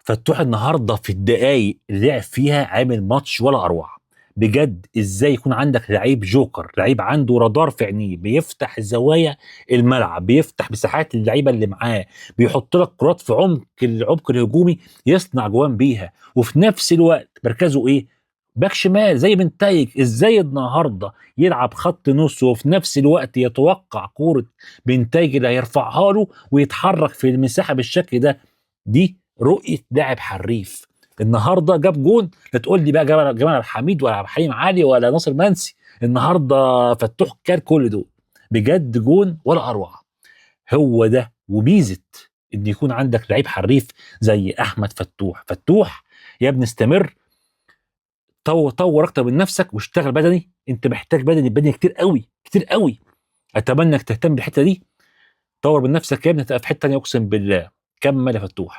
فتوح النهارده في الدقايق اللي لعب فيها عامل ماتش ولا اروع. بجد ازاي يكون عندك لعيب جوكر، لعيب عنده رادار في عينيه، بيفتح زوايا الملعب، بيفتح مساحات اللعيبه اللي معاه، بيحط لك كرات في العمق الهجومي، يصنع جوان بيها، وفي نفس الوقت مركزه ايه؟ باك شمال زي بنتايج. ازاي النهارده يلعب خط نص وفي نفس الوقت يتوقع كوره بنتايج اللي هيرفعها له ويتحرك في المساحه بالشكل ده؟ دي رؤيه لاعب حريف. النهارده جاب جون، لا تقول لي بقى جمال عبد الحميد ولا عبد الحليم علي ولا ناصر منسي. النهارده فتوح كان كل دول. بجد جون ولا اروع. هو ده وميزه ان يكون عندك لعيب حريف زي احمد فتوح. يا ابني استمر، طور اكتر من نفسك واشتغل بدني. انت محتاج بدني كتير قوي كتير قوي. اتمنى انك تهتم بالحته دي. طور من نفسك يا ابني، هتبقى في حته ثانيه اقسم بالله. كمل يا فتوح.